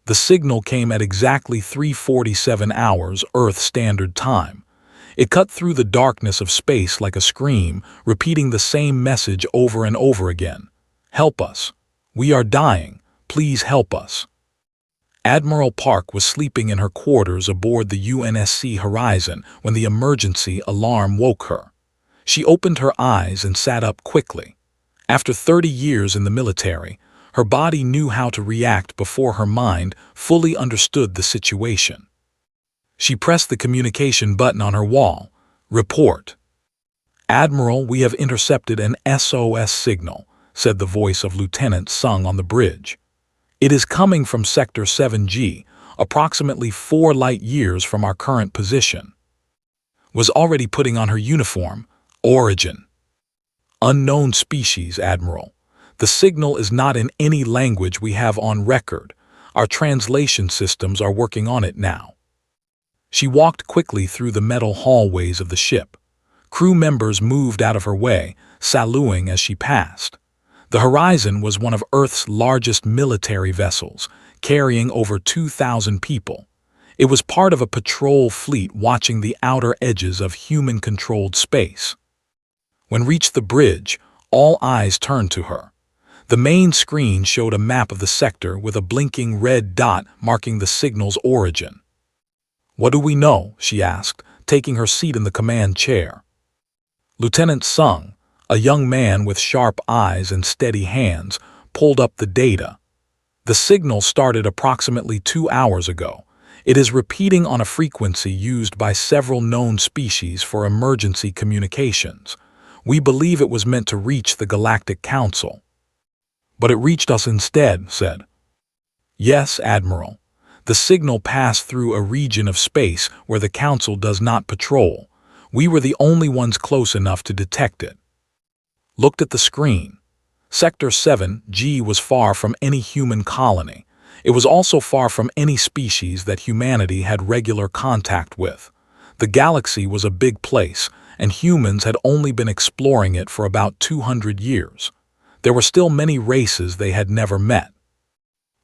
The signal came at exactly 3:47 hours Earth Standard Time. It cut through the darkness of space like a scream, repeating the same message over and over again. "Help us. We are dying. Please help us." Admiral Park was sleeping in her quarters aboard the UNSC Horizon when the emergency alarm woke her. She opened her eyes and sat up quickly. After 30 years in the military, her body knew how to react before her mind fully understood the situation. She pressed the communication button on her wall. "Report." "Admiral, we have intercepted an SOS signal," said the voice of Lieutenant Sung on the bridge. "It is coming from Sector 7G, approximately 4 light years from our current position." Was already putting on her uniform. "Origin." "Unknown species, Admiral. The signal is not in any language we have on record. Our translation systems are working on it now." She walked quickly through the metal hallways of the ship. Crew members moved out of her way, saluting as she passed. The Horizon was one of Earth's largest military vessels, carrying over 2,000 people. It was part of a patrol fleet watching the outer edges of human-controlled space. When reached the bridge, all eyes turned to her. The main screen showed a map of the sector with a blinking red dot marking the signal's origin. "What do we know?" she asked, taking her seat in the command chair. Lieutenant Sung, a young man with sharp eyes and steady hands, pulled up the data. "The signal started approximately 2 hours ago. It is repeating on a frequency used by several known species for emergency communications. We believe it was meant to reach the Galactic Council." "But it reached us instead," said. "Yes, Admiral. The signal passed through a region of space where the Council does not patrol. We were the only ones close enough to detect it." Looked at the screen. Sector 7G was far from any human colony. It was also far from any species that humanity had regular contact with. The galaxy was a big place, and humans had only been exploring it for about 200 years. There were still many races they had never met.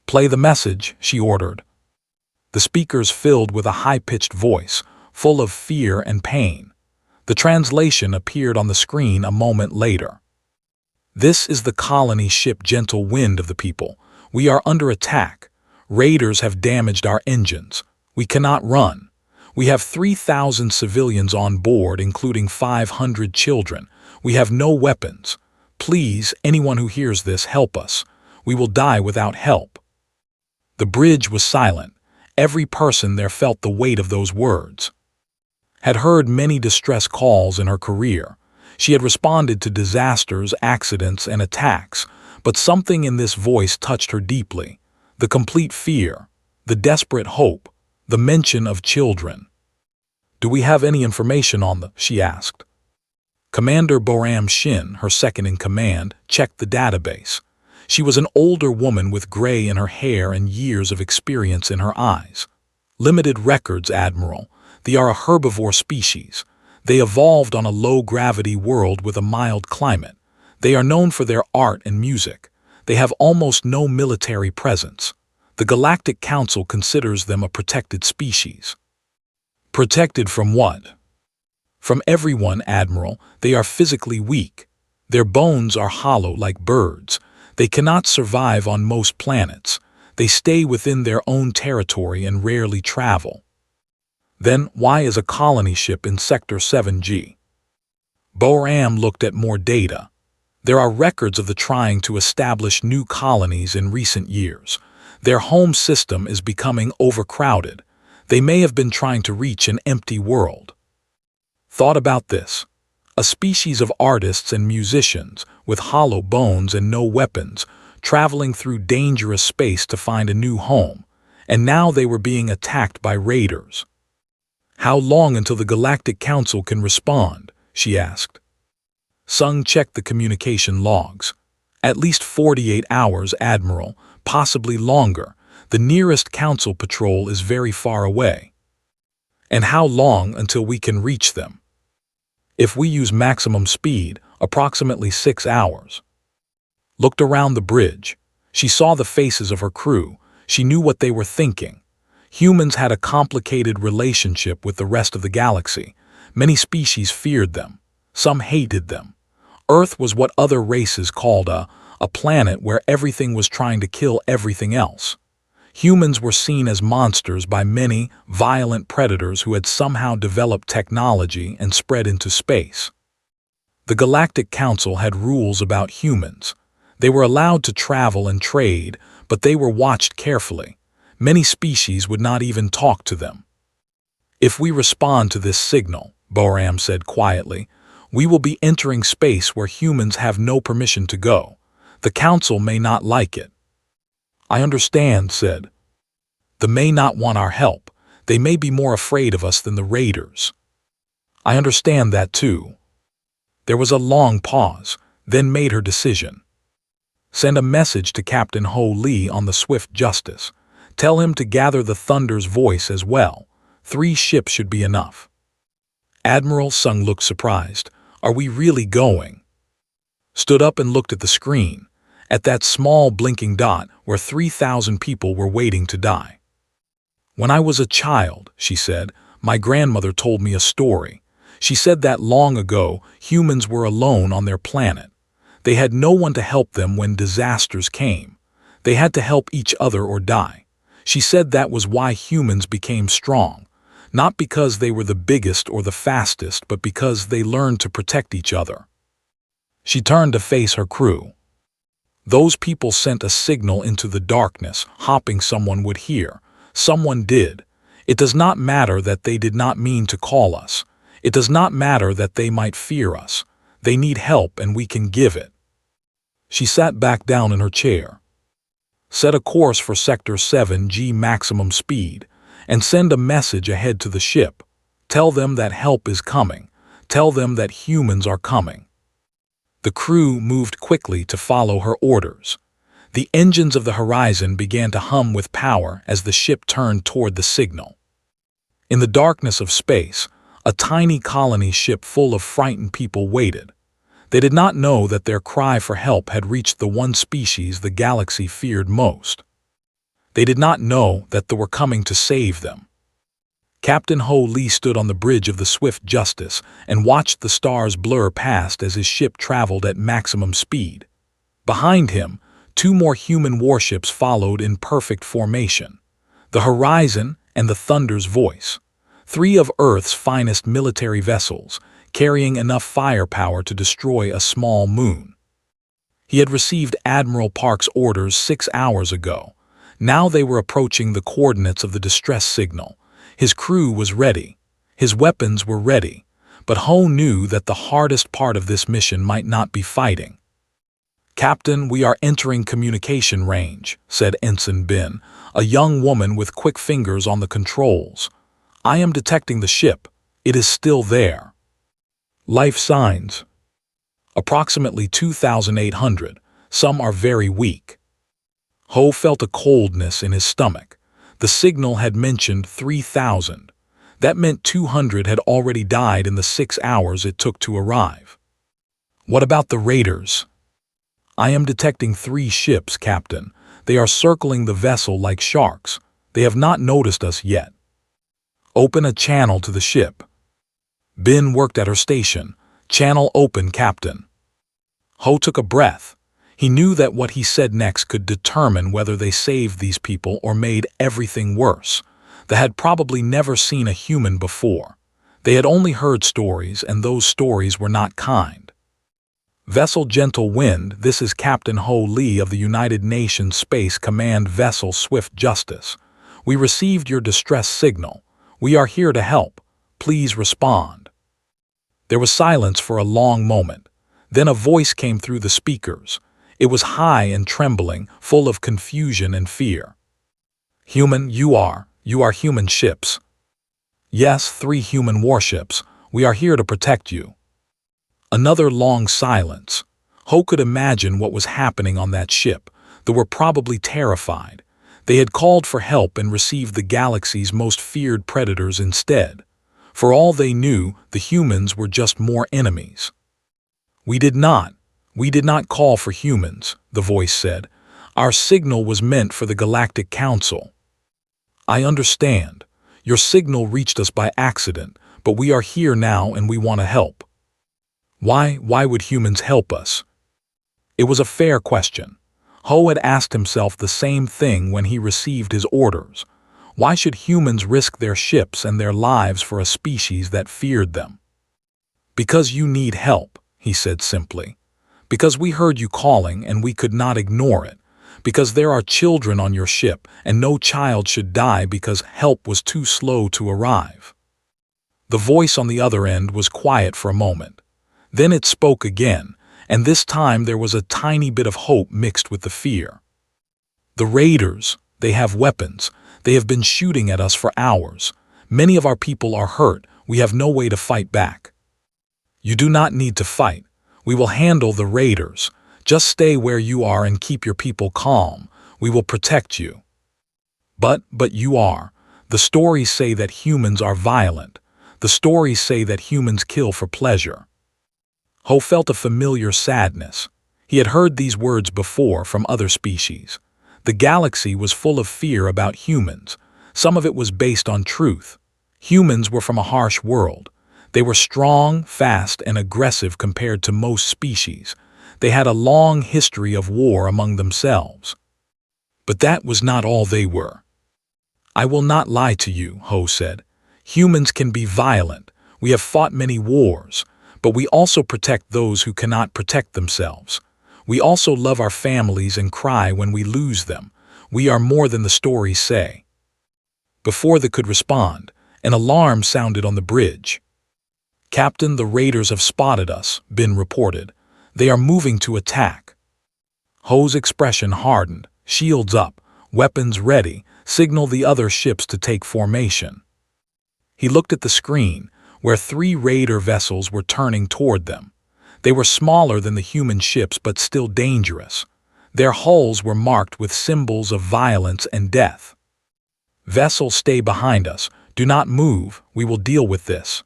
"Play the message," she ordered. The speakers filled with a high-pitched voice, full of fear and pain. The translation appeared on the screen a moment later. "This is the colony ship Gentle Wind of the people. We are under attack. Raiders have damaged our engines. We cannot run. We have 3,000 civilians on board, including 500 children. We have no weapons. Please, anyone who hears this, help us. We will die without help." The bridge was silent. Every person there felt the weight of those words. Had heard many distress calls in her career. She had responded to disasters, accidents, and attacks, but something in this voice touched her deeply. The complete fear, the desperate hope, the mention of children. "Do we have any information on them?" she asked. Commander Boram Shin, her second-in-command, checked the database. She was an older woman with gray in her hair and years of experience in her eyes. "Limited records, Admiral. They are a herbivore species. They evolved on a low-gravity world with a mild climate. They are known for their art and music. They have almost no military presence. The Galactic Council considers them a protected species." "Protected from what?" "From everyone, Admiral. They are physically weak. Their bones are hollow like birds. They cannot survive on most planets. They stay within their own territory and rarely travel." "Then why is a colony ship in Sector 7G?" Boram looked at more data. There are records of the trying to establish new colonies in recent years. Their home system is becoming overcrowded. They may have been trying to reach an empty world. "Thought about this. A species of artists and musicians, with hollow bones and no weapons, traveling through dangerous space to find a new home, and now they were being attacked by raiders." "How long until the Galactic Council can respond?" she asked. Sung checked the communication logs. "At least 48 hours, Admiral, possibly longer. The nearest Council patrol is very far away." "And how long until we can reach them?" "If we use maximum speed, approximately 6 hours." Looked around the bridge. She saw the faces of her crew, She knew what they were thinking. Humans had a complicated relationship with the rest of the galaxy. Many species feared them. Some hated them. Earth was what other races called a planet where everything was trying to kill everything else. Humans were seen as monsters by many violent predators who had somehow developed technology and spread into space. The Galactic Council had rules about humans. They were allowed to travel and trade, but they were watched carefully. Many species would not even talk to them. "If we respond to this signal," Boram said quietly, "we will be entering space where humans have no permission to go. The Council may not like it." "I understand," said. "They may not want our help. They may be more afraid of us than the raiders." "I understand that too." There was a long pause, then made her decision. "Send a message to Captain Ho Lee on the Swift Justice. Tell him to gather the Thunder's voice as well. 3 ships should be enough." Admiral Sung looked surprised. "Are we really going?" Stood up and looked at the screen, at that small blinking dot where 3,000 people were waiting to die. "When I was a child," she said, "my grandmother told me a story. She said that long ago, humans were alone on their planet. They had no one to help them when disasters came. They had to help each other or die. She said that was why humans became strong, not because they were the biggest or the fastest, but because they learned to protect each other." She turned to face her crew. "Those people sent a signal into the darkness, hoping someone would hear. Someone did. It does not matter that they did not mean to call us. It does not matter that they might fear us. They need help and we can give it." She sat back down in her chair. "Set a course for Sector 7G maximum speed, and send a message ahead to the ship. Tell them that help is coming. Tell them that humans are coming." The crew moved quickly to follow her orders. The engines of the horizon began to hum with power as the ship turned toward the signal. In the darkness of space, a tiny colony ship full of frightened people waited. They did not know that their cry for help had reached the one species the galaxy feared most. They did not know that they were coming to save them. Captain Ho Lee stood on the bridge of the Swift Justice and watched the stars blur past as his ship traveled at maximum speed. Behind him, 2 more human warships followed in perfect formation. The Horizon and the Thunder's Voice. 3 of Earth's finest military vessels, carrying enough firepower to destroy a small moon. He had received Admiral Park's orders 6 hours ago. Now they were approaching the coordinates of the distress signal. His crew was ready. His weapons were ready. But Ho knew that the hardest part of this mission might not be fighting. "Captain, we are entering communication range," said Ensign Bin, a young woman with quick fingers on the controls. "I am detecting the ship. It is still there. Life signs. Approximately 2,800. Some are very weak." Ho felt a coldness in his stomach. The signal had mentioned 3,000. That meant 200 had already died in the 6 hours it took to arrive. "What about the raiders?" "I am detecting 3 ships, Captain. They are circling the vessel like sharks. They have not noticed us yet." "Open a channel to the ship." Bin worked at her station. "Channel open, Captain." Ho took a breath. He knew that what he said next could determine whether they saved these people or made everything worse. They had probably never seen a human before. They had only heard stories, and those stories were not kind. "Vessel Gentle Wind, this is Captain Ho Lee of the United Nations Space Command Vessel Swift Justice. We received your distress signal. We are here to help. Please respond." There was silence for a long moment. Then a voice came through the speakers. It was high and trembling, full of confusion and fear. "Human, you are human ships." "Yes, 3 human warships. We are here to protect you." Another long silence. Ho could imagine what was happening on that ship. They were probably terrified. They had called for help and received the galaxy's most feared predators instead. For all they knew, the humans were just more enemies. We did not call for humans," the voice said. Our signal was meant for the Galactic Council. I understand. Your signal reached us by accident, but we are here now and we want to help. Why would humans help us? It was a fair question. Ho had asked himself the same thing when he received his orders. Why should humans risk their ships and their lives for a species that feared them? Because you need help, he said simply. Because we heard you calling and we could not ignore it. Because there are children on your ship and no child should die because help was too slow to arrive. The voice on the other end was quiet for a moment. Then it spoke again, and this time there was a tiny bit of hope mixed with the fear. The raiders, they have weapons. They have been shooting at us for hours. Many of our people are hurt. We have no way to fight back. You do not need to fight. We will handle the raiders. Just stay where you are and keep your people calm. We will protect you. But you are. The stories say that humans are violent. The stories say that humans kill for pleasure. Ho felt a familiar sadness. He had heard these words before from other species. The galaxy was full of fear about humans. Some of it was based on truth. Humans were from a harsh world. They were strong, fast, and aggressive compared to most species. They had a long history of war among themselves. But that was not all they were. I will not lie to you, Ho said. Humans can be violent. We have fought many wars, but we also protect those who cannot protect themselves. We also love our families and cry when we lose them. We are more than the stories say. Before they could respond, an alarm sounded on the bridge. Captain, the raiders have spotted us, Bin reported. They are moving to attack. Ho's expression hardened, shields up, weapons ready, signal the other ships to take formation. He looked at the screen, where 3 raider vessels were turning toward them. They were smaller than the human ships but still dangerous. Their hulls were marked with symbols of violence and death. Vessels, stay behind us. Do not move. We will deal with this.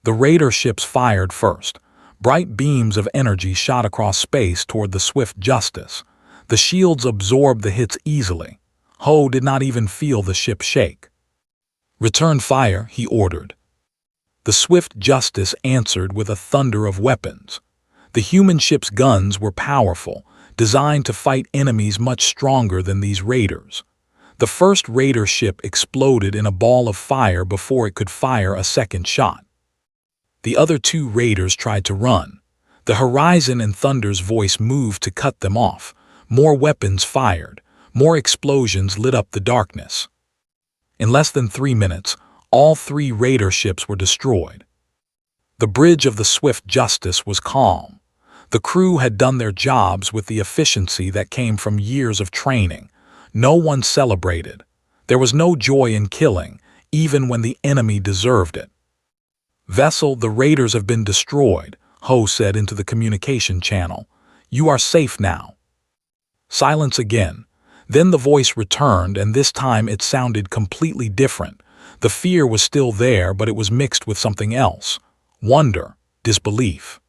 The raider ships fired first. Bright beams of energy shot across space toward the swift Justice. The shields absorbed the hits easily. Ho did not even feel the ship shake. Return fire, he ordered. The swift Justice answered with a thunder of weapons. The human ship's guns were powerful, designed to fight enemies much stronger than these raiders. The first raider ship exploded in a ball of fire before it could fire a second shot. The other 2 raiders tried to run. The Horizon and Thunder's voice moved to cut them off. More weapons fired. More explosions lit up the darkness. In less than 3 minutes, all 3 raider ships were destroyed. The bridge of the swift Justice was calm. The crew had done their jobs with the efficiency that came from years of training. No one celebrated. There was no joy in killing, even when the enemy deserved it. Vessel, the raiders have been destroyed, Ho said into the communication channel. You are safe now. Silence again. Then the voice returned, and this time it sounded completely different. The fear was still there, but it was mixed with something else. Wonder, disbelief.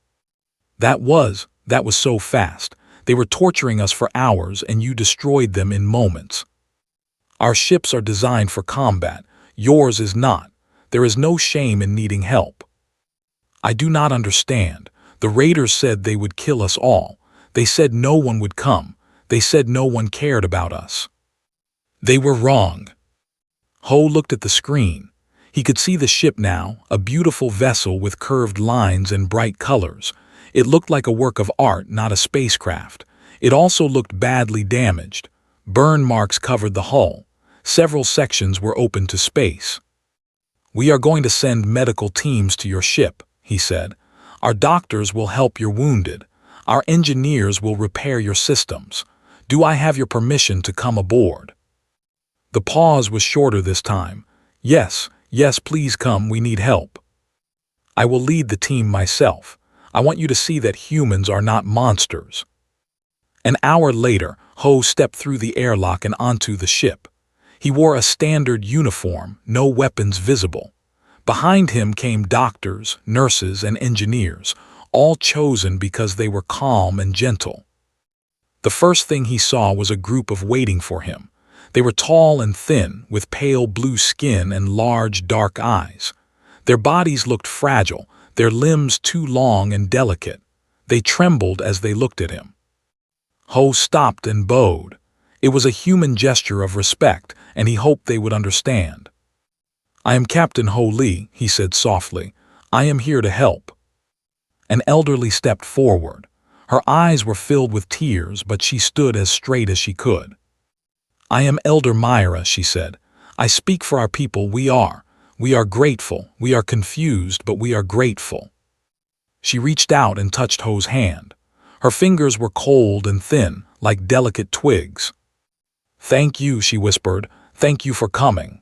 That was so fast. They were torturing us for hours, and you destroyed them in moments. Our ships are designed for combat. Yours is not. There is no shame in needing help. I do not understand. The raiders said they would kill us all. They said no one would come. They said no one cared about us. They were wrong. Ho looked at the screen. He could see the ship now, a beautiful vessel with curved lines and bright colors. It looked like a work of art, not a spacecraft. It also looked badly damaged. Burn marks covered the hull. Several sections were open to space. We are going to send medical teams to your ship, he said. Our doctors will help your wounded. Our engineers will repair your systems. Do I have your permission to come aboard? The pause was shorter this time. Yes, please come, we need help. I will lead the team myself. I want you to see that humans are not monsters. An hour later, Ho stepped through the airlock and onto the ship. He wore a standard uniform, no weapons visible. Behind him came doctors, nurses, and engineers, all chosen because they were calm and gentle. The first thing he saw was a group of waiting for him. They were tall and thin, with pale blue skin and large, dark eyes. Their bodies looked fragile, their limbs too long and delicate. They trembled as they looked at him. Ho stopped and bowed. It was a human gesture of respect, and he hoped they would understand. "I am Captain Ho Lee," he said softly. "I am here to help." An elderly stepped forward. Her eyes were filled with tears, but she stood as straight as she could. "I am Elder Myra," she said. "I speak for our people. We are grateful. We are confused, but we are grateful." She reached out and touched Ho's hand. Her fingers were cold and thin, like delicate twigs. "Thank you," she whispered. "Thank you for coming."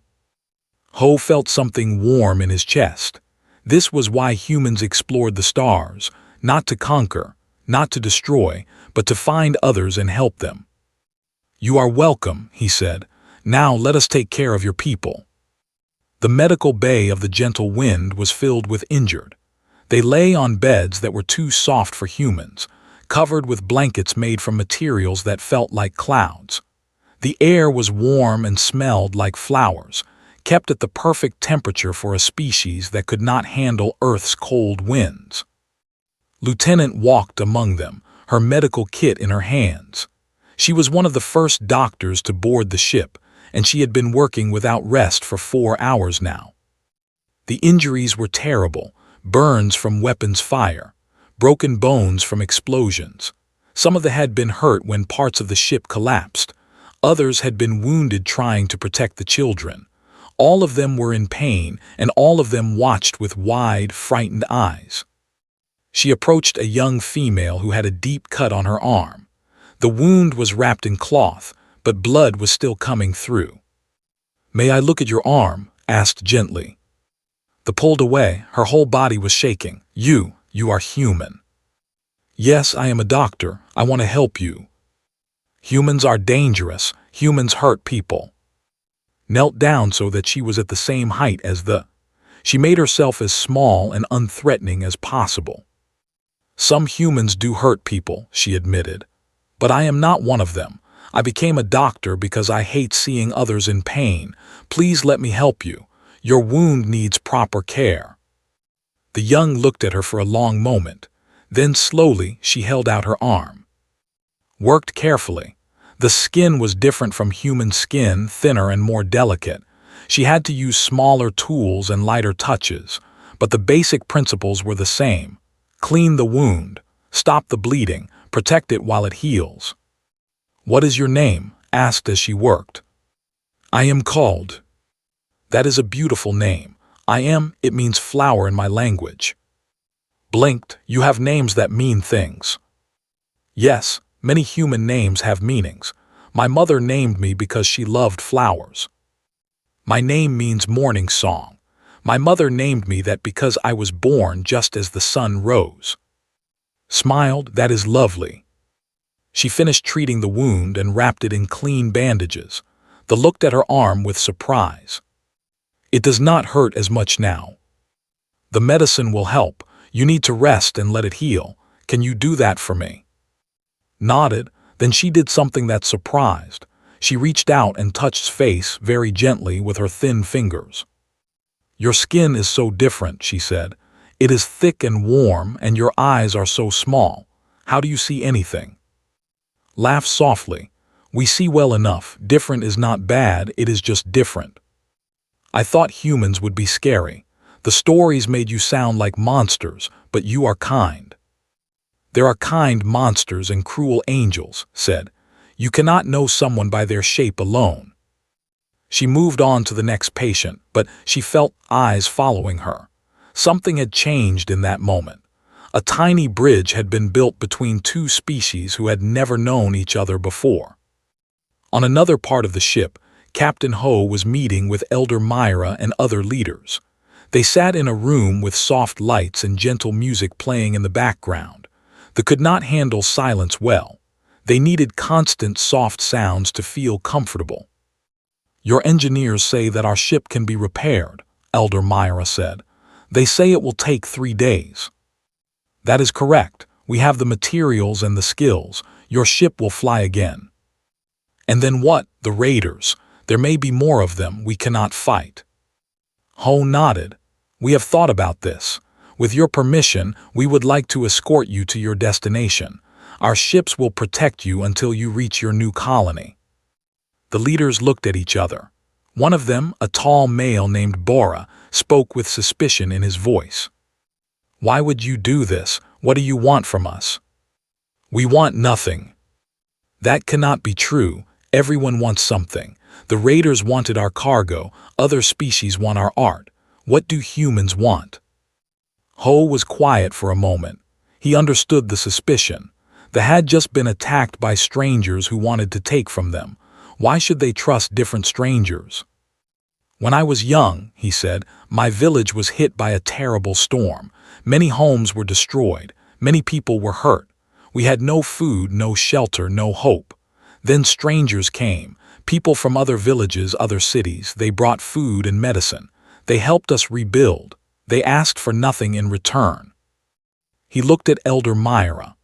Ho felt something warm in his chest. This was why humans explored the stars, not to conquer, not to destroy, but to find others and help them. "You are welcome," he said. "Now let us take care of your people." The medical bay of the gentle wind was filled with injured. They lay on beds that were too soft for humans, covered with blankets made from materials that felt like clouds. The air was warm and smelled like flowers, kept at the perfect temperature for a species that could not handle Earth's cold winds. Lieutenant walked among them, her medical kit in her hands. She was one of the first doctors to board the ship, and she had been working without rest for 4 hours now. The injuries were terrible: burns from weapons fire, broken bones from explosions. Some of them had been hurt when parts of the ship collapsed. Others had been wounded trying to protect the children. All of them were in pain, and all of them watched with wide, frightened eyes. She approached a young female who had a deep cut on her arm. The wound was wrapped in cloth, but blood was still coming through. "May I look at your arm?" asked gently. The pulled away, her whole body was shaking. You are human." "Yes, I am a doctor. I want to help you." "Humans are dangerous. Humans hurt people." Knelt down so that she was at the same height as She made herself as small and unthreatening as possible. "Some humans do hurt people," she admitted. "But I am not one of them. I became a doctor because I hate seeing others in pain. Please let me help you. Your wound needs proper care." The young looked at her for a long moment. Then slowly she held out her arm. Worked carefully. The skin was different from human skin, thinner and more delicate. She had to use smaller tools and lighter touches, but the basic principles were the same. Clean the wound, stop the bleeding, protect it while it heals. "What is your name?" asked as she worked. "I am called." "That is a beautiful name." It means flower in my language." Blinked. "You have names that mean things." "Yes, many human names have meanings. My mother named me because she loved flowers." "My name means morning song. My mother named me that because I was born just as the sun rose." Smiled. "That is lovely." She finished treating the wound and wrapped it in clean bandages. Looked at her arm with surprise. "It does not hurt as much now." "The medicine will help. You need to rest and let it heal. Can you do that for me?" Nodded. Then she did something that surprised. She reached out and touched his face very gently with her thin fingers. "Your skin is so different," she said. "It is thick and warm, and your eyes are so small. How do you see anything?" Laughed softly. "We see well enough. Different is not bad, it is just different. I thought humans would be scary. The stories made you sound like monsters, but you are kind." "There are kind monsters and cruel angels," said. "You cannot know someone by their shape alone." She moved on to the next patient, but she felt eyes following her. Something had changed in that moment. A tiny bridge had been built between two species who had never known each other before. On another part of the ship, Captain Ho was meeting with Elder Myra and other leaders. They sat in a room with soft lights and gentle music playing in the background. They could not handle silence well. They needed constant soft sounds to feel comfortable. "Your engineers say that our ship can be repaired," Elder Myra said. "They say it will take 3 days." "That is correct. We have the materials and the skills. Your ship will fly again." "And then what? The raiders. There may be more of them we cannot fight." Ho nodded. "We have thought about this. With your permission, we would like to escort you to your destination. Our ships will protect you until you reach your new colony." The leaders looked at each other. One of them, a tall male named Bora, spoke with suspicion in his voice. "Why would you do this? What do you want from us?" "We want nothing." "That cannot be true. Everyone wants something. The raiders wanted our cargo, other species want our art. What do humans want?" Ho was quiet for a moment. He understood the suspicion. They had just been attacked by strangers who wanted to take from them. Why should they trust different strangers? "When I was young," he said, "my village was hit by a terrible storm. Many homes were destroyed. Many people were hurt. We had no food, no shelter, no hope. Then strangers came, people from other villages, other cities. They brought food and medicine. They helped us rebuild. They asked for nothing in return." He looked at Elder Myra.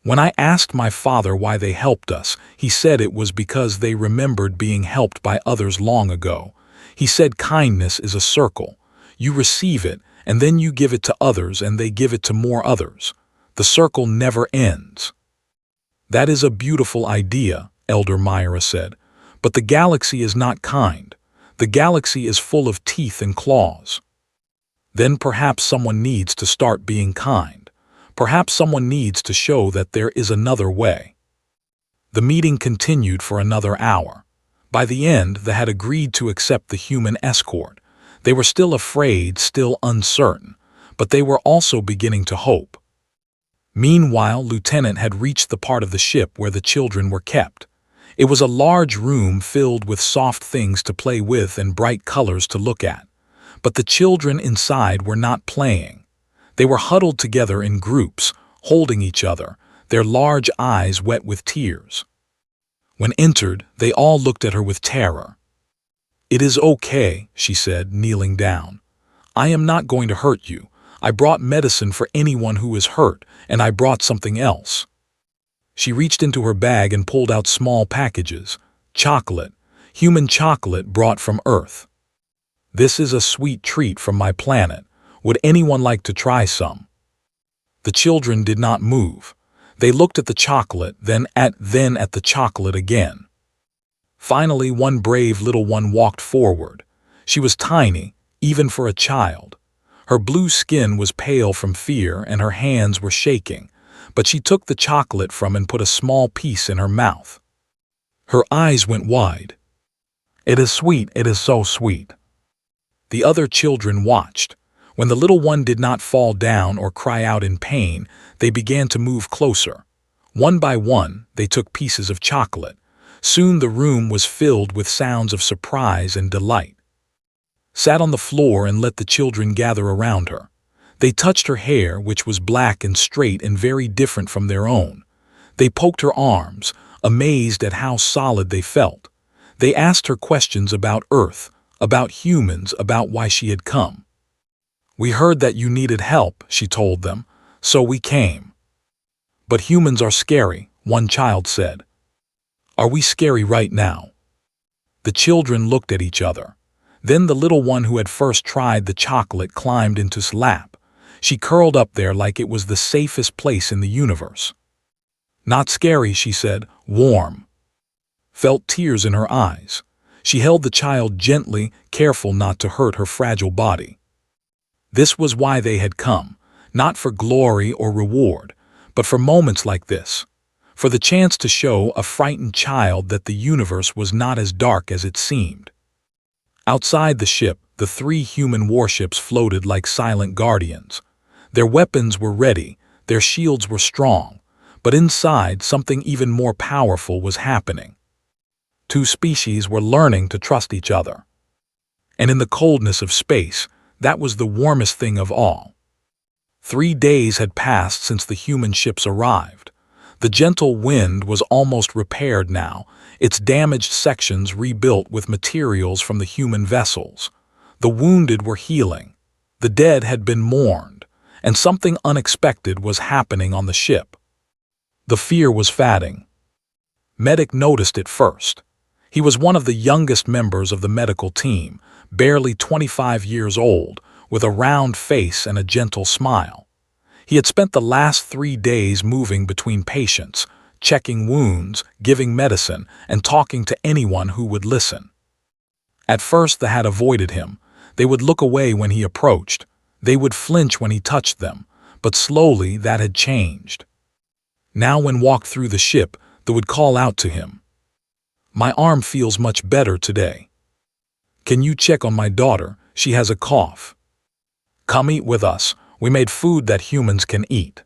"When I asked my father why they helped us, he said it was because they remembered being helped by others long ago. He said kindness is a circle. You receive it, and then you give it to others, and they give it to more others. The circle never ends." "That is a beautiful idea," Elder Myra said. "But the galaxy is not kind. The galaxy is full of teeth and claws." "Then perhaps someone needs to start being kind. Perhaps someone needs to show that there is another way." The meeting continued for another hour. By the end, they had agreed to accept the human escort. They were still afraid, still uncertain, but they were also beginning to hope. Meanwhile, Lieutenant had reached the part of the ship where the children were kept. It was a large room filled with soft things to play with and bright colors to look at. But the children inside were not playing. They were huddled together in groups, holding each other, their large eyes wet with tears. When entered, they all looked at her with terror. "It is okay," she said, kneeling down. "I am not going to hurt you. I brought medicine for anyone who is hurt, and I brought something else." She reached into her bag and pulled out small packages. Chocolate, human chocolate brought from Earth. "This is a sweet treat from my planet. Would anyone like to try some?" The children did not move. They looked at the chocolate, then at the chocolate again. Finally, one brave little one walked forward. She was tiny, even for a child. Her blue skin was pale from fear and her hands were shaking, but she took the chocolate from and put a small piece in her mouth. Her eyes went wide. "It is sweet, it is so sweet." The other children watched. When the little one did not fall down or cry out in pain, they began to move closer. One by one, they took pieces of chocolate. Soon the room was filled with sounds of surprise and delight. Sat on the floor and let the children gather around her. They touched her hair, which was black and straight and very different from their own. They poked her arms, amazed at how solid they felt. They asked her questions about Earth, about humans, about why she had come. "We heard that you needed help," she told them, "so we came." "But humans are scary," one child said. "Are we scary right now?" The children looked at each other. Then the little one who had first tried the chocolate climbed into his lap. She curled up there like it was the safest place in the universe. "Not scary," she said, "warm." Felt tears in her eyes. She held the child gently, careful not to hurt her fragile body. This was why they had come, not for glory or reward, but for moments like this, for the chance to show a frightened child that the universe was not as dark as it seemed. Outside the ship, the 3 human warships floated like silent guardians. Their weapons were ready, their shields were strong, but inside something even more powerful was happening. 2 species were learning to trust each other. And in the coldness of space, that was the warmest thing of all. 3 days had passed since the human ships arrived. The gentle wind was almost repaired now, its damaged sections rebuilt with materials from the human vessels. The wounded were healing. The dead had been mourned, and something unexpected was happening on the ship. The fear was fading. Medic noticed it first. He was one of the youngest members of the medical team, barely 25 years old, with a round face and a gentle smile. He had spent the last 3 days moving between patients, checking wounds, giving medicine, and talking to anyone who would listen. At first, the Hat avoided him. They would look away when he approached. They would flinch when he touched them, but slowly that had changed. Now when walked through the ship, they would call out to him. "My arm feels much better today. Can you check on my daughter? She has a cough. Come eat with us. We made food that humans can eat."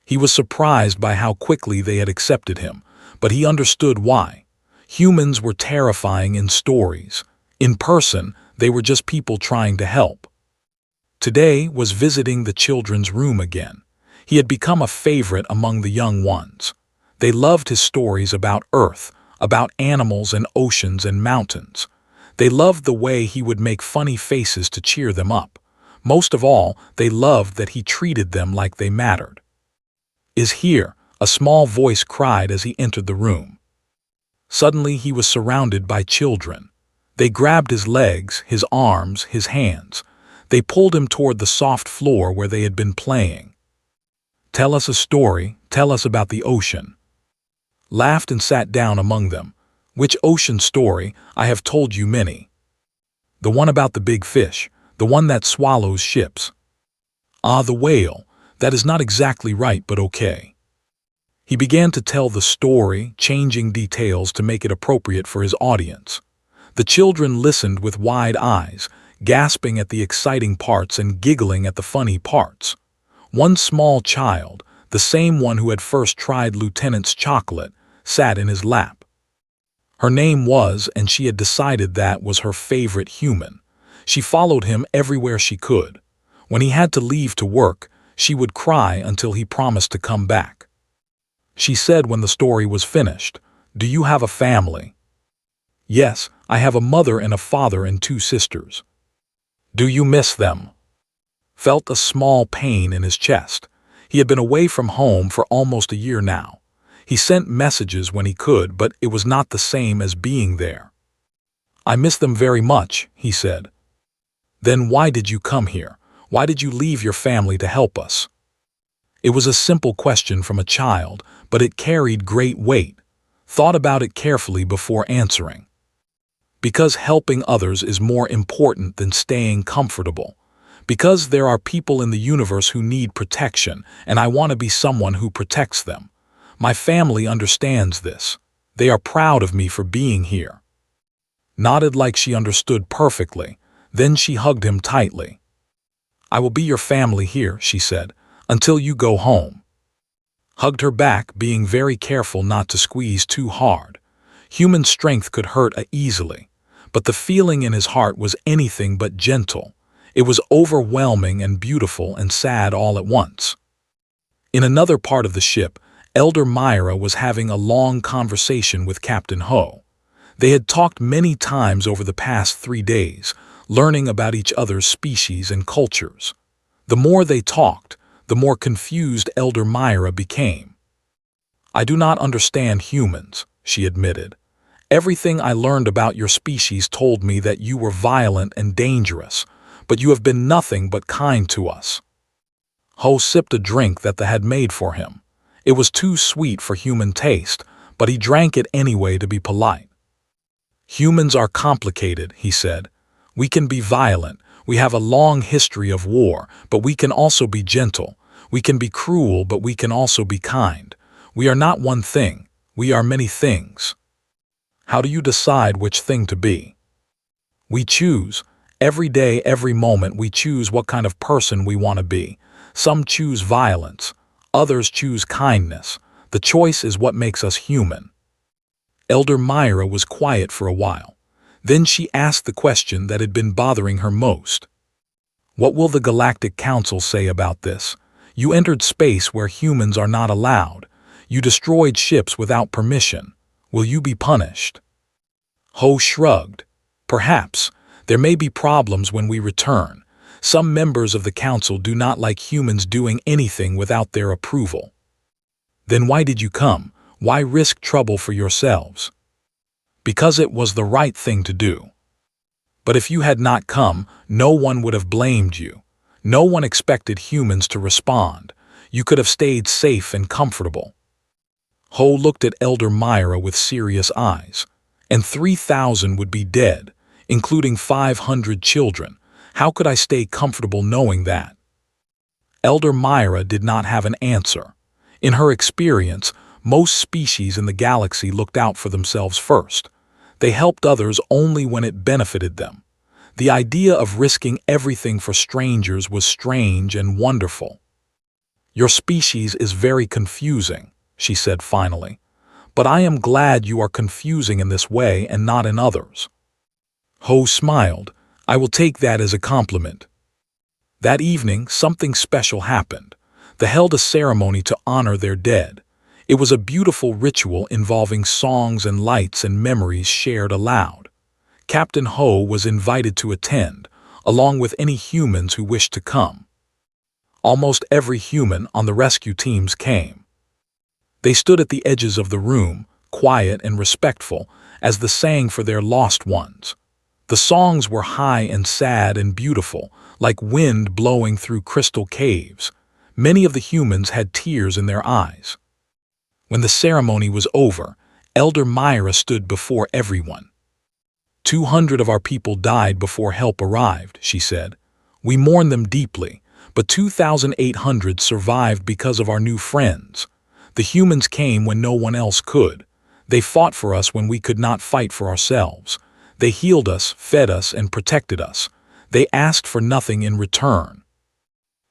He was surprised by how quickly they had accepted him, but he understood why. Humans were terrifying in stories. In person, they were just people trying to help. Today was visiting the children's room again. He had become a favorite among the young ones. They loved his stories about Earth, about animals and oceans and mountains. They loved the way he would make funny faces to cheer them up. Most of all, they loved that he treated them like they mattered. "Is here," a small voice cried as he entered the room. Suddenly he was surrounded by children. They grabbed his legs, his arms, his hands. They pulled him toward the soft floor where they had been playing. "Tell us a story, tell us about the ocean." Laughed and sat down among them. "Which ocean story? I have told you many." "The one about the big fish, the one that swallows ships." "Ah, the whale. That is not exactly right, but okay." He began to tell the story, changing details to make it appropriate for his audience. The children listened with wide eyes, gasping at the exciting parts and giggling at the funny parts. One small child, the same one who had first tried Lieutenant's chocolate, sat in his lap. Her name was, and she had decided that was her favorite human. She followed him everywhere she could. When he had to leave to work, she would cry until he promised to come back. She said when the story was finished, "Do you have a family?" "Yes, I have a mother and a father and 2 sisters." "Do you miss them?" Felt a small pain in his chest. He had been away from home for almost a year now. He sent messages when he could, but it was not the same as being there. "I miss them very much," he said. "Then why did you come here? Why did you leave your family to help us?" It was a simple question from a child, but it carried great weight. Thought about it carefully before answering. "Because helping others is more important than staying comfortable. Because there are people in the universe who need protection, and I want to be someone who protects them. My family understands this. They are proud of me for being here." Nodded like she understood perfectly. Then she hugged him tightly. "I will be your family here," she said, "until you go home." Hugged her back, being very careful not to squeeze too hard. Human strength could hurt easily, but the feeling in his heart was anything but gentle. It was overwhelming and beautiful and sad all at once. In another part of the ship, Elder Myra was having a long conversation with Captain Ho. They had talked many times over the past 3 days, learning about each other's species and cultures. The more they talked, the more confused Elder Myra became. "I do not understand humans," she admitted. "Everything I learned about your species told me that you were violent and dangerous, but you have been nothing but kind to us." Ho sipped a drink that the had made for him. It was too sweet for human taste, but he drank it anyway to be polite. "Humans are complicated," he said. "We can be violent. We have a long history of war, but we can also be gentle. We can be cruel, but we can also be kind. We are not one thing. We are many things." "How do you decide which thing to be?" "We choose. Every day, every moment, we choose what kind of person we want to be. Some choose violence. Others choose kindness. The choice is what makes us human." Elder Myra was quiet for a while. Then she asked the question that had been bothering her most. "What will the Galactic Council say about this? You entered space where humans are not allowed. You destroyed ships without permission. Will you be punished?" Ho shrugged. "Perhaps. There may be problems when we return. Some members of the council do not like humans doing anything without their approval." "Then why did you come? Why risk trouble for yourselves? Because it was the right thing to do. But if you had not come, no one would have blamed you. No one expected humans to respond. You could have stayed safe and comfortable. Ho looked at Elder Myra with serious eyes. And 3,000 would be dead, including 500 children. How could I stay comfortable knowing that? Elder Myra did not have an answer. In her experience, most species in the galaxy looked out for themselves first. They helped others only when it benefited them. The idea of risking everything for strangers was strange and wonderful. Your species is very confusing, she said finally. But I am glad you are confusing in this way and not in others. Ho smiled. I will take that as a compliment. That evening, something special happened. They held a ceremony to honor their dead. It was a beautiful ritual involving songs and lights and memories shared aloud. Captain Ho was invited to attend, along with any humans who wished to come. Almost every human on the rescue teams came. They stood at the edges of the room, quiet and respectful, as they sang for their lost ones. The songs were high and sad and beautiful, like wind blowing through crystal caves. Many of the humans had tears in their eyes. When the ceremony was over, Elder Myra stood before everyone. 200 of our people died before help arrived, she said. We mourn them deeply, but 2,800 survived because of our new friends. The humans came when no one else could. They fought for us when we could not fight for ourselves. They healed us, fed us, and protected us. They asked for nothing in return.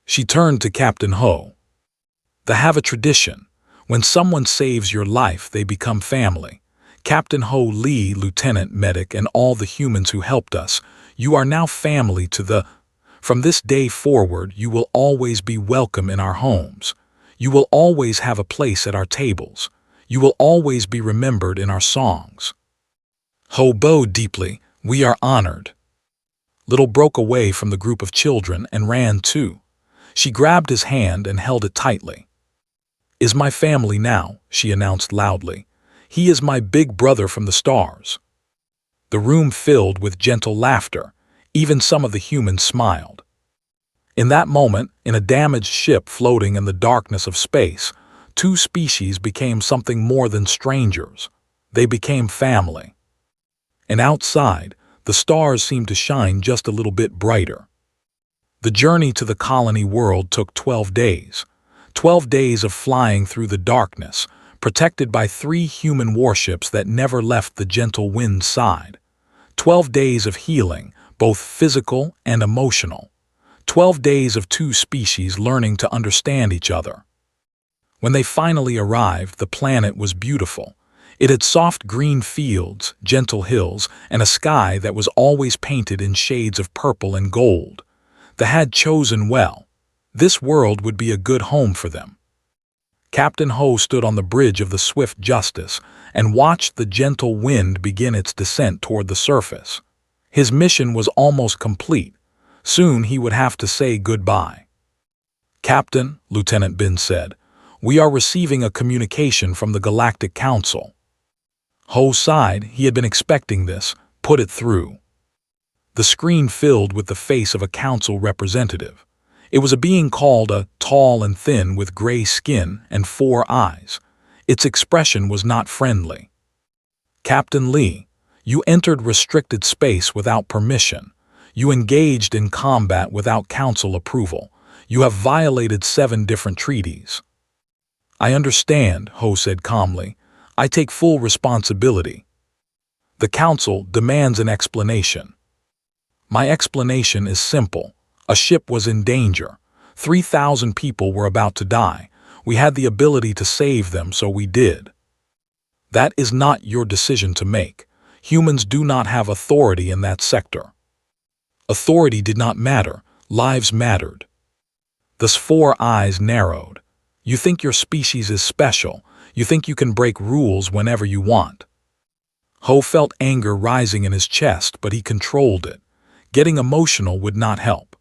She turned to Captain Ho. They have a tradition. When someone saves your life, they become family. Captain Ho Lee, Lieutenant Medic, and all the humans who helped us, you are now family to the... From this day forward, you will always be welcome in our homes. You will always have a place at our tables. You will always be remembered in our songs. Ho bowed deeply. We are honored. Little broke away from the group of children and ran too. She grabbed his hand and held it tightly. Is my family now, she announced loudly. He is my big brother from the stars. The room filled with gentle laughter. Even some of the humans smiled. In that moment, in a damaged ship floating in the darkness of space, two species became something more than strangers. They became family. And outside, the stars seemed to shine just a little bit brighter. The journey to the colony world took 12 days. 12 days of flying through the darkness, protected by 3 human warships that never left the gentle wind's side. 12 days of healing, both physical and emotional. 12 days of 2 species learning to understand each other. When they finally arrived, the planet was beautiful. It had soft green fields, gentle hills, and a sky that was always painted in shades of purple and gold. They had chosen well. This world would be a good home for them. Captain Ho stood on the bridge of the Swift Justice and watched the gentle wind begin its descent toward the surface. His mission was almost complete. Soon he would have to say goodbye. Captain, Lieutenant Bin said, we are receiving a communication from the Galactic Council. Ho sighed. He had been expecting this. Put it through. The screen filled with the face of a council representative. It was a being called a tall and thin with gray skin and 4 eyes. Its expression was not friendly. Captain Lee, you entered restricted space without permission. You engaged in combat without council approval. You have violated 7 different treaties. I understand, Ho said calmly. I take full responsibility. The council demands an explanation. My explanation is simple. A ship was in danger. 3,000 people were about to die. We had the ability to save them, so we did. That is not your decision to make. Humans do not have authority in that sector. Authority did not matter. Lives mattered. Thus 4 eyes narrowed. You think your species is special. You think you can break rules whenever you want. Ho felt anger rising in his chest, but he controlled it. Getting emotional would not help.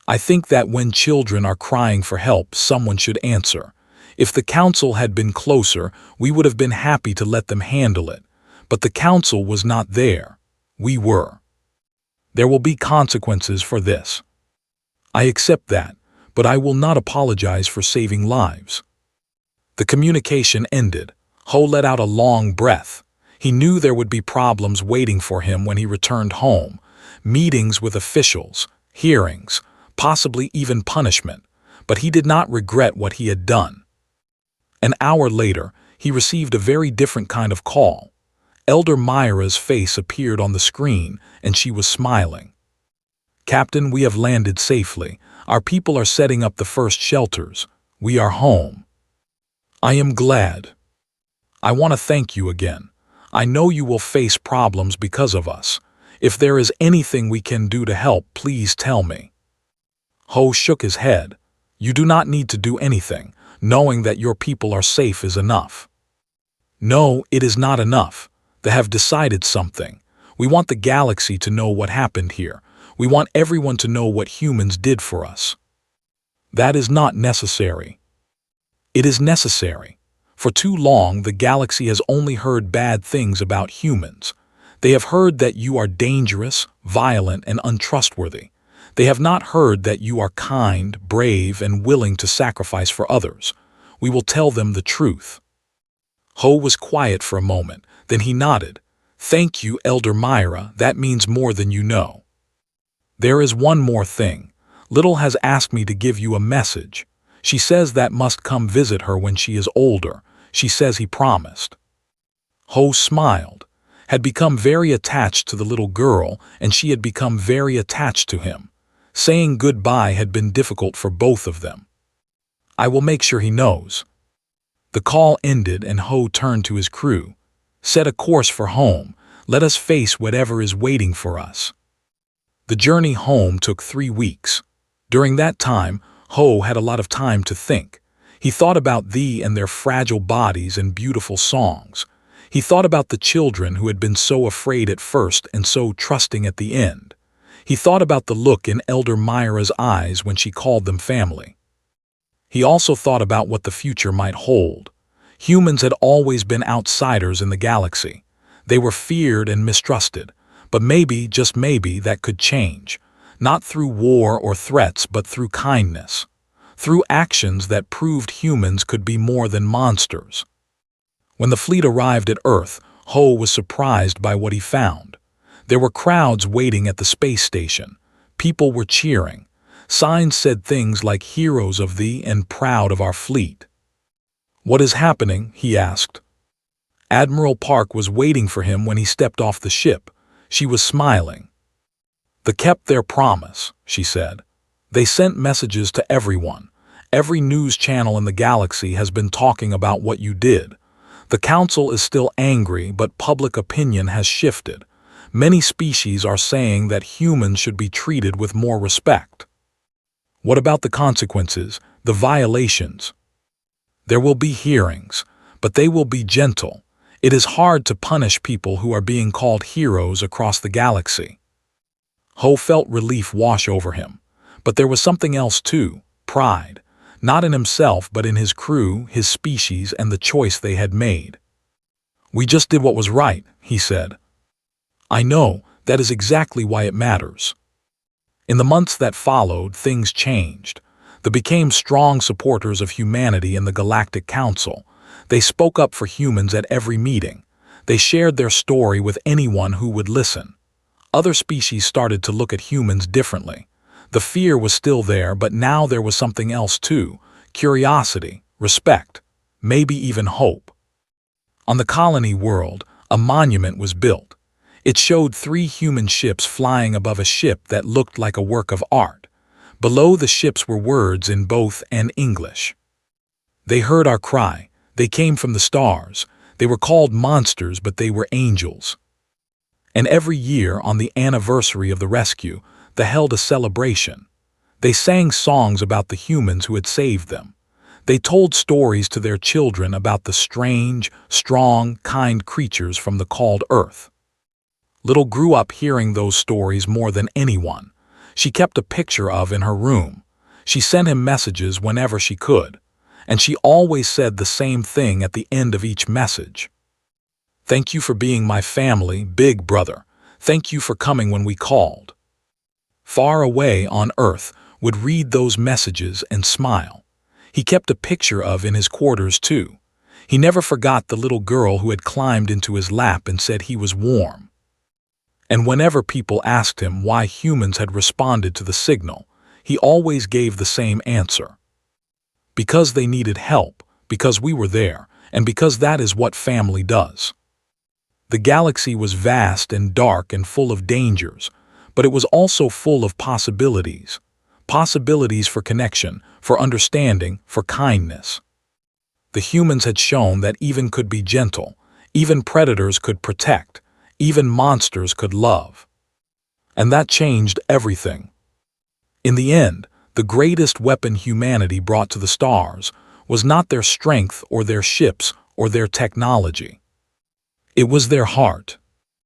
I think that when children are crying for help, someone should answer. If the council had been closer, we would have been happy to let them handle it. But the council was not there. We were. There will be consequences for this. I accept that, but I will not apologize for saving lives. The communication ended. Ho let out a long breath. He knew there would be problems waiting for him when he returned home. Meetings with officials, hearings, possibly even punishment. But he did not regret what he had done. An hour later, he received a very different kind of call. Elder Myra's face appeared on the screen, and she was smiling. "Captain, we have landed safely. Our people are setting up the first shelters. We are home." "I am glad. I want to thank you again. I know you will face problems because of us. If there is anything we can do to help, please tell me." Ho shook his head. "You do not need to do anything. Knowing that your people are safe is enough." "No, it is not enough. They have decided something. We want the galaxy to know what happened here. We want everyone to know what humans did for us." "That is not necessary." "It is necessary. For too long, the galaxy has only heard bad things about humans. They have heard that you are dangerous, violent, and untrustworthy. They have not heard that you are kind, brave, and willing to sacrifice for others. We will tell them the truth." Ho was quiet for a moment, then he nodded. "Thank you, Elder Myra, that means more than you know." "There is one more thing. Little has asked me to give you a message. She says that must come visit her when she is older. She says he promised." Ho smiled, had become very attached to the little girl, and she had become very attached to him. Saying goodbye had been difficult for both of them. "I will make sure he knows." The call ended and Ho turned to his crew. "Set a course for home. Let us face whatever is waiting for us." The journey home took 3 weeks. During that time, Ho had a lot of time to think. He thought about thee and their fragile bodies and beautiful songs. He thought about the children who had been so afraid at first and so trusting at the end. He thought about the look in Elder Myra's eyes when she called them family. He also thought about what the future might hold. Humans had always been outsiders in the galaxy. They were feared and mistrusted. But maybe, just maybe, that could change. Not through war or threats, but through kindness. Through actions that proved humans could be more than monsters. When the fleet arrived at Earth, Ho was surprised by what he found. There were crowds waiting at the space station. People were cheering. Signs said things like "Heroes of thee" and "Proud of our fleet." "What is happening?" he asked. Admiral Park was waiting for him when he stepped off the ship. She was smiling. "They kept their promise," she said. "They sent messages to everyone. Every news channel in the galaxy has been talking about what you did. The council is still angry, but public opinion has shifted. Many species are saying that humans should be treated with more respect." "What about the consequences, the violations?" "There will be hearings, but they will be gentle. It is hard to punish people who are being called heroes across the galaxy." Ho felt relief wash over him. But there was something else too, pride. Not in himself, but in his crew, his species, and the choice they had made. "We just did what was right," he said. "I know, that is exactly why it matters." In the months that followed, things changed. They became strong supporters of humanity in the Galactic Council. They spoke up for humans at every meeting. They shared their story with anyone who would listen. Other species started to look at humans differently. The fear was still there, but now there was something else too: curiosity, respect, maybe even hope. On the colony world, a monument was built. It showed 3 human ships flying above a ship that looked like a work of art. Below the ships were words in both and English. "They heard our cry. They came from the stars. They were called monsters, but they were angels." And every year, on the anniversary of the rescue, they held a celebration. They sang songs about the humans who had saved them. They told stories to their children about the strange, strong, kind creatures from the called Earth. Little grew up hearing those stories more than anyone. She kept a picture of in her room. She sent him messages whenever she could. and she always said the same thing at the end of each message. "Thank you for being my family, big brother. Thank you for coming when we called." Far away on Earth would read those messages and smile. He kept a picture of in his quarters too. He never forgot the little girl who had climbed into his lap and said he was warm. And whenever people asked him why humans had responded to the signal, he always gave the same answer. Because they needed help, because we were there, and because that is what family does. The galaxy was vast and dark and full of dangers, but it was also full of possibilities. Possibilities for connection, for understanding, for kindness. The humans had shown that even could be gentle, even predators could protect, even monsters could love. And that changed everything. In the end, the greatest weapon humanity brought to the stars was not their strength or their ships or their technology. It was their heart.